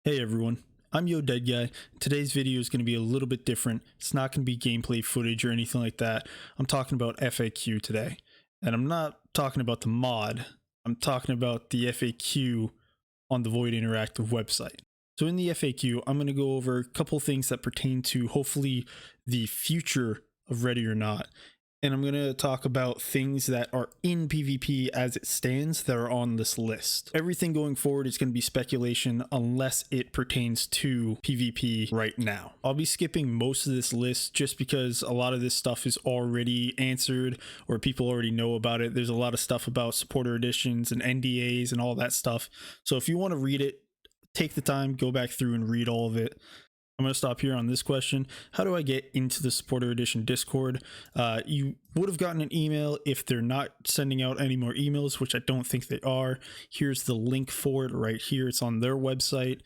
Hey everyone, I'm Yo Dead Guy. Today's video is going to be a little bit different. It's not going to be gameplay footage or anything like that. I'm talking about FAQ today. And I'm not talking about the mod, I'm talking about the FAQ on the Void Interactive website. So in the FAQ, I'm going to go over a couple things that pertain to hopefully the future of Ready or Not. And I'm going to talk about things that are in PvP as it stands that are on this list. Everything going forward is going to be speculation unless it pertains to PvP right now. I'll be skipping most of this list just because a lot of this stuff is already answered or people already know about it. There's a lot of stuff about supporter editions and NDAs and all that stuff. So if you want to read it, take the time, go back through and read all of it. I'm going to stop here on this question. How do I get into the supporter edition Discord? You would have gotten an email if they're not sending out any more emails, which I don't think they are. Here's the link for it right here. It's on their website.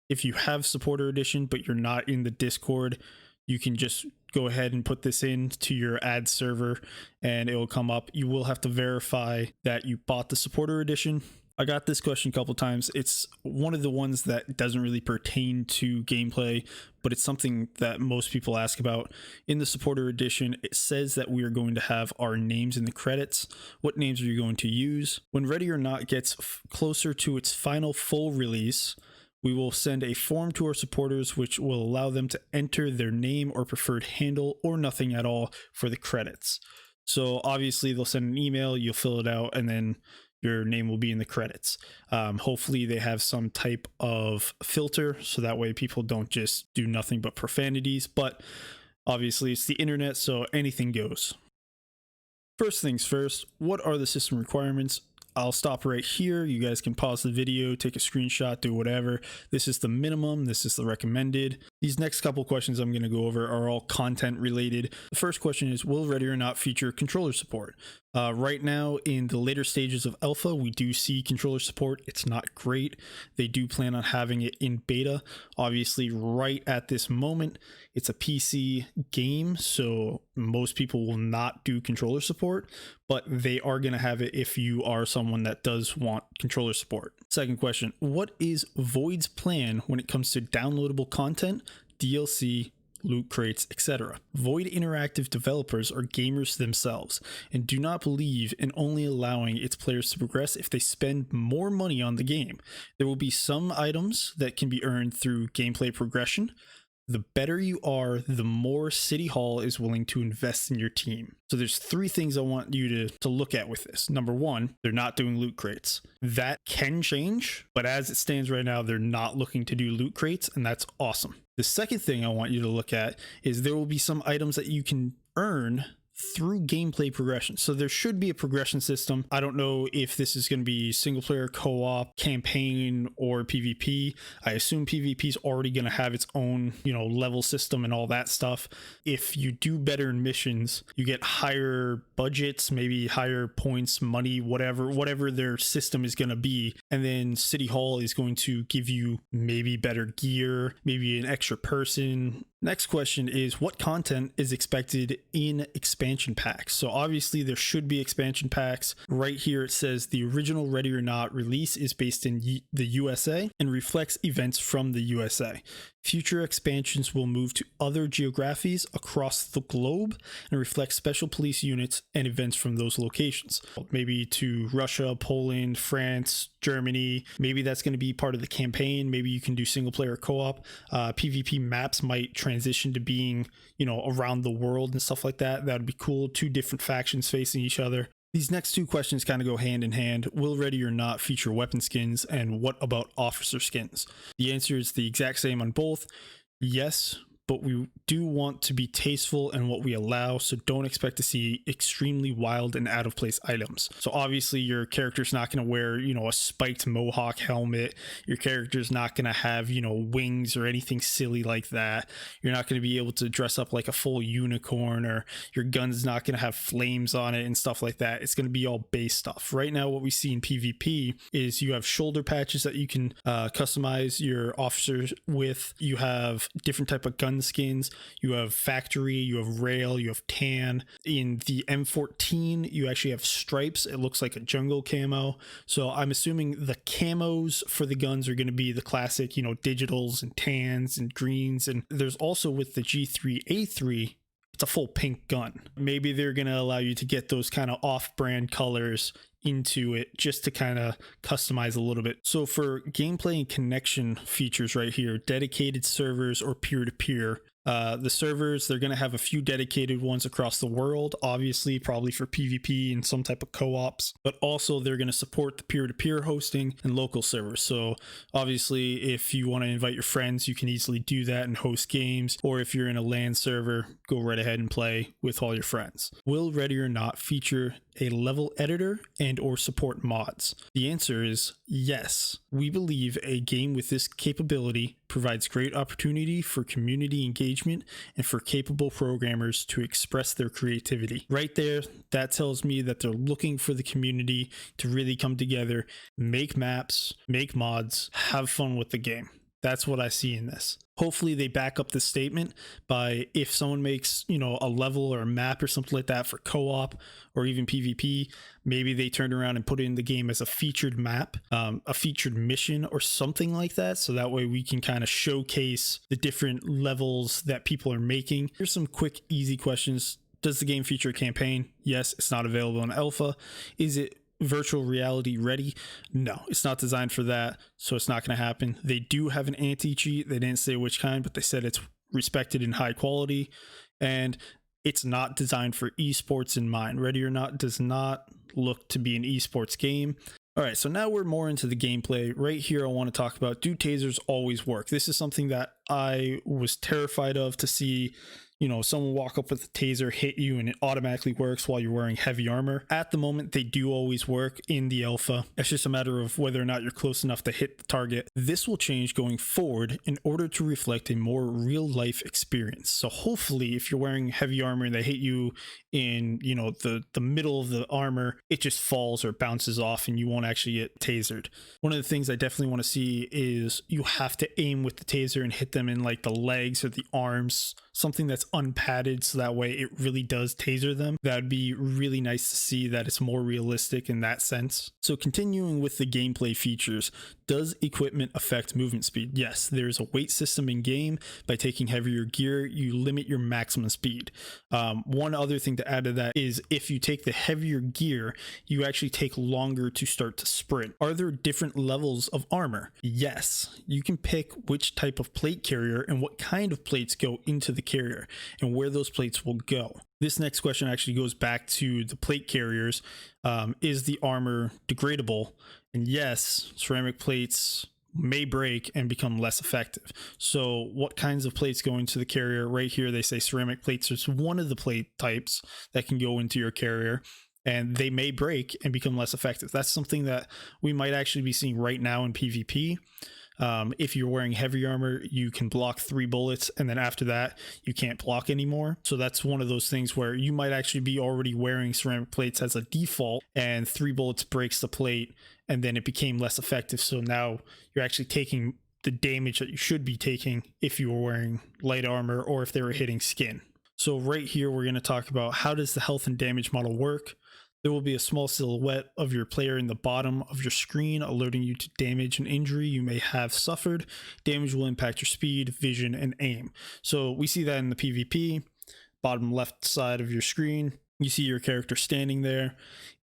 If you have supporter edition, but you're not in the Discord, you can just go ahead and put this in to your ad server and it will come up. You will have to verify that you bought the supporter edition. I got this question a couple times. It's one of the ones that doesn't really pertain to gameplay, but it's something that most people ask about. In the supporter edition, it says that we are going to have our names in the credits. What names are you going to use? When Ready or Not gets closer to its final full release, we will send a form to our supporters which will allow them to enter their name or preferred handle or nothing at all for the credits. So obviously they'll send an email, you'll fill it out, and then your name will be in the credits. Hopefully they have some type of filter so that way people don't just do nothing but profanities, but obviously it's the internet, so anything goes. First things first, what are the system requirements? I'll stop right here. You guys can pause the video, take a screenshot, do whatever. This is the minimum. This is the recommended. These next couple questions I'm going to go over are all content related. The first question is, will Ready or Not feature controller support? Right now in the later stages of alpha, we do see controller support. It's not great. They do plan on having it in beta. Obviously right at this moment, it's a PC game, so most people will not do controller support, but they are going to have it if you are someone that does want controller support. Second question, what is Void's plan when it comes to downloadable content, DLC, loot crates, etc.? Void Interactive developers are gamers themselves and do not believe in only allowing its players to progress if they spend more money on the game. There will be some items that can be earned through gameplay progression. The better you are, the more City Hall is willing to invest in your team. So there's three things I want you to look at with this. Number one, they're not doing loot crates. That can change, but as it stands right now, they're not looking to do loot crates, and that's awesome. The second thing I want you to look at is there will be some items that you can earn through gameplay progression. So there should be a progression system. I don't know if this is going to be single player, co-op, campaign, or PvP. I assume PvP is already going to have its own, level system and all that stuff. If you do better in missions, you get higher budgets, maybe higher points, money, whatever their system is going to be. And then City Hall is going to give you maybe better gear, maybe an extra person. Next question is, what content is expected in expansion packs? So obviously there should be expansion packs. Right here it says the original Ready or Not release is based in the USA and reflects events from the USA. Future expansions will move to other geographies across the globe and reflect special police units and events from those locations. Maybe to Russia, Poland, France, Germany. Maybe that's going to be part of the campaign. Maybe you can do single player co-op. PvP maps might transition to being, around the world and stuff like that. That would be cool. Two different factions facing each other. These next two questions kind of go hand in hand. Will Ready or Not feature weapon skins, and what about officer skins? The answer is the exact same on both. Yes, but we do want to be tasteful in what we allow, so don't expect to see extremely wild and out of place items. So obviously your character's not going to wear, a spiked mohawk helmet. Your character's not going to have, wings or anything silly like that. You're not going to be able to dress up like a full unicorn, or your gun's not going to have flames on it and stuff like that. It's going to be all base stuff. Right now what we see in PvP is you have shoulder patches that you can customize your officers with. You have different type of gun gun skins. You have factory, you have rail, you have tan. In the M14, you actually have stripes. It looks like a jungle camo. So I'm assuming the camos for the guns are going to be the classic, you know, digitals and tans and greens. And there's also with the G3A3, it's a full pink gun. Maybe they're going to allow you to get those kind of off-brand colors into it just to kind of customize a little bit. So for gameplay and connection features right here, dedicated servers or peer-to-peer, the servers, they're going to have a few dedicated ones across the world, obviously probably for PvP and some type of co-ops, but also they're going to support the peer-to-peer hosting and local servers. So obviously if you want to invite your friends, you can easily do that and host games, or if you're in a LAN server, go right ahead and play with all your friends. Will Ready or Not feature a level editor and or support mods? The answer is yes. We believe a game with this capability provides great opportunity for community engagement and for capable programmers to express their creativity. Right there, that tells me that they're looking for the community to really come together, make maps, make mods, have fun with the game. That's what I see in this. Hopefully they back up this statement by, if someone makes, you know, a level or a map or something like that for co-op or even PvP, maybe they turn around and put it in the game as a featured map, a featured mission or something like that. So that way we can kind of showcase the different levels that people are making. Here's some quick, easy questions. Does the game feature a campaign? Yes, it's not available in alpha. Is it virtual reality ready? No, it's not designed for that, so it's not going to happen. They do have an anti-cheat. They didn't say which kind, but they said it's respected in high quality, and it's not designed for esports in mind. Ready or Not does not look to be an esports game. All right, so now we're more into the gameplay. Right here, I want to talk about, do tasers always work? This is something that I was terrified of, to see, you know, someone walk up with a taser, hit you, and it automatically works while you're wearing heavy armor. At the moment, they do always work in the alpha. It's just a matter of whether or not you're close enough to hit the target. This will change going forward in order to reflect a more real life experience. So hopefully, if you're wearing heavy armor and they hit you in, you know, the middle of the armor, it just falls or bounces off and you won't actually get tasered. One of the things I definitely want to see is you have to aim with the taser and hit them in like the legs or the arms, something that's unpadded, so that way it really does taser them. That would be really nice to see, that it's more realistic in that sense. So continuing with the gameplay features, does equipment affect movement speed? Yes, there's a weight system in game. By taking heavier gear, you limit your maximum speed. One other thing to add to that is, if you take the heavier gear, you actually take longer to start to sprint. Are there different levels of armor? Yes, you can pick which type of plate carrier and what kind of plates go into the carrier and where those plates will go. This next question actually goes back to the plate carriers. Is the armor degradable? And yes, ceramic plates may break and become less effective. So what kinds of plates go into the carrier? Right here they say ceramic plates is one of the plate types that can go into your carrier, and they may break and become less effective. That's something that we might actually be seeing right now in PvP. If you're wearing heavy armor, you can block 3 bullets, and then after that you can't block anymore. So that's one of those things where you might actually be already wearing ceramic plates as a default, and 3 bullets breaks the plate and then it became less effective. So now you're actually taking the damage that you should be taking if you were wearing light armor or if they were hitting skin. So right here we're going to talk about, how does the health and damage model work? There will be a small silhouette of your player in the bottom of your screen, alerting you to damage and injury you may have suffered. Damage will impact your speed, vision, and aim. So we see that in the PvP, bottom left side of your screen. You see your character standing there.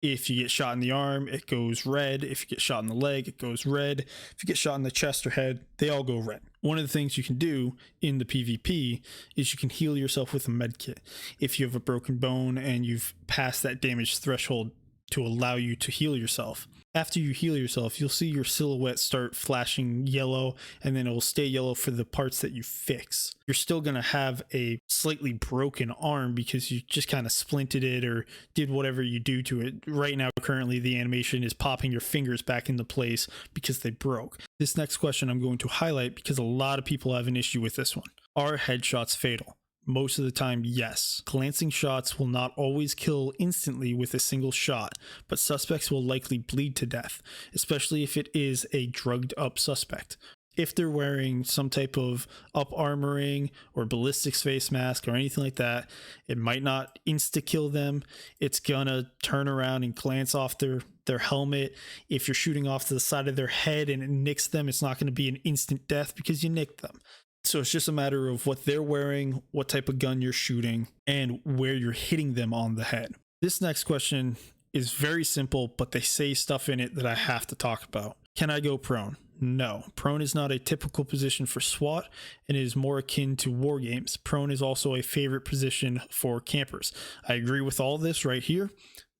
If you get shot in the arm, it goes red. If you get shot in the leg, it goes red. If you get shot in the chest or head, they all go red. One of the things you can do in the PvP is you can heal yourself with a med kit. If you have a broken bone and you've passed that damage threshold to allow you to heal yourself. After you heal yourself, you'll see your silhouette start flashing yellow, and then it will stay yellow for the parts that you fix. You're still going to have a slightly broken arm because you just kind of splinted it or did whatever you do to it. Right now, currently, the animation is popping your fingers back into place because they broke. This next question I'm going to highlight because a lot of people have an issue with this one. Are headshots fatal? Most of the time, yes. Glancing shots will not always kill instantly with a single shot, but suspects will likely bleed to death, especially if it is a drugged up suspect. if they're wearing some type of up armoring or ballistics face mask or anything like that, it might not insta kill them. It's gonna turn around and glance off their helmet. If you're shooting off to the side of their head and it nicks them, it's not going to be an instant death because you nicked them. So it's just a matter of what they're wearing, what type of gun you're shooting, and where you're hitting them on the head. This next question is very simple, but they say stuff in it that I have to talk about. Can I go prone? No. Prone is not a typical position for SWAT, and it is more akin to war games. Prone is also a favorite position for campers. I agree with all this right here.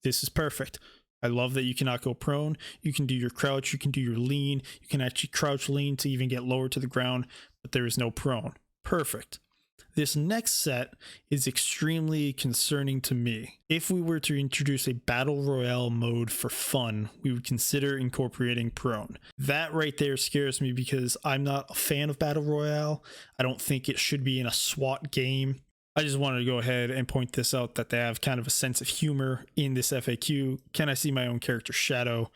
This is perfect. I love that you cannot go prone. You can do your crouch, you can do your lean, you can actually crouch lean to even get lower to the ground, but there is no prone. Perfect. This next set is extremely concerning to me. If we were to introduce a battle royale mode for fun, we would consider incorporating prone. That right there scares me because I'm not a fan of battle royale. I don't think it should be in a SWAT game. I just wanted to go ahead and point this out, that they have kind of a sense of humor in this FAQ. Can I see my own character's shadow?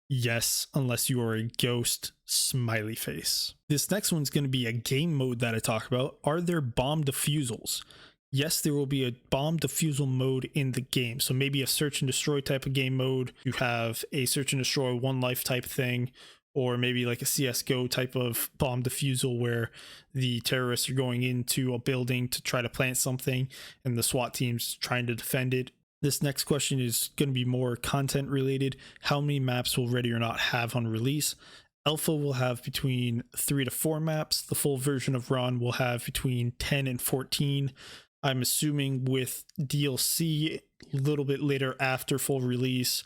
Yes, unless you are a ghost, smiley face. This next one's going to be a game mode that I talk about. Are there bomb defusals? Yes, there will be a bomb defusal mode in the game. So maybe a search and destroy type of game mode. You have a search and destroy one life type thing, or maybe like a CSGO type of bomb defusal where the terrorists are going into a building to try to plant something and the SWAT team's trying to defend it. This next question is going to be more content related. How many maps will Ready or Not have on release? Alpha will have between 3 to 4 maps. The full version of Ron will have between 10 and 14. I'm assuming with DLC a little bit later after full release,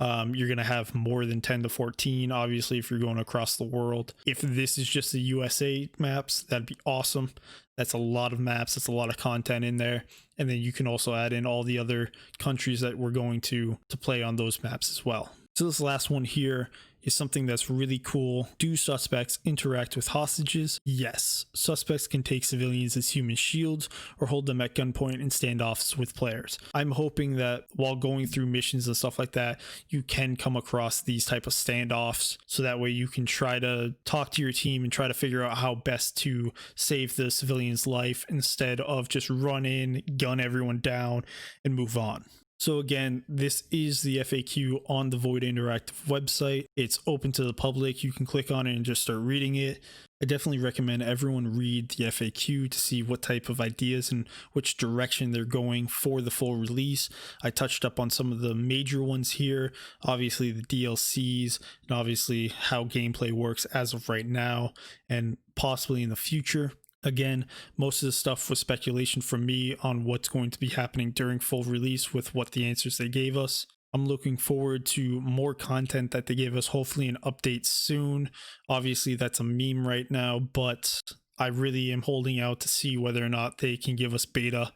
you're going to have more than 10 to 14, obviously, if you're going across the world. If this is just the USA maps, that'd be awesome. That's a lot of maps. That's a lot of content in there. And then you can also add in all the other countries that we're going to play on those maps as well. So this last one here is something that's really cool. Do suspects interact with hostages? Yes. Suspects can take civilians as human shields or hold them at gunpoint in standoffs with players. I'm hoping that while going through missions and stuff like that, you can come across these type of standoffs, so that way you can try to talk to your team and try to figure out how best to save the civilian's life instead of just run in, gun everyone down, and move on. So again, this is the FAQ on the Void Interactive website. It's open to the public. You can click on it and just start reading it. I definitely recommend everyone read the FAQ to see what type of ideas and which direction they're going for the full release. I touched up on some of the major ones here, obviously the DLCs, and obviously how gameplay works as of right now and possibly in the future. Again, most of the stuff was speculation from me on what's going to be happening during full release with what the answers they gave us. I'm looking forward to more content that they gave us, hopefully an update soon. Obviously, that's a meme right now, but I really am holding out to see whether or not they can give us beta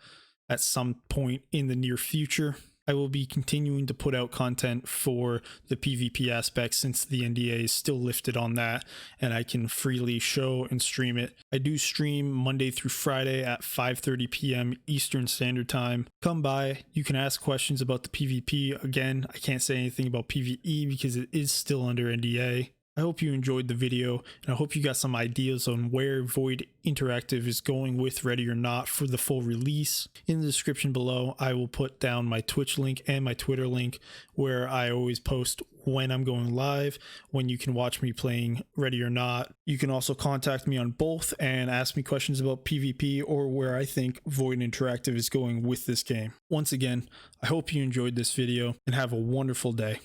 at some point in the near future. I will be continuing to put out content for the PvP aspect since the NDA is still lifted on that and I can freely show and stream it. I do stream Monday through Friday at 5:30 p.m. Eastern Standard Time. Come by. You can ask questions about the PvP. Again, I can't say anything about PvE because it is still under NDA. I hope you enjoyed the video, and I hope you got some ideas on where Void Interactive is going with Ready or Not for the full release. In the description below, I will put down my Twitch link and my Twitter link, where I always post when I'm going live, when you can watch me playing Ready or Not. You can also contact me on both and ask me questions about PvP or where I think Void Interactive is going with this game. Once again, I hope you enjoyed this video and have a wonderful day.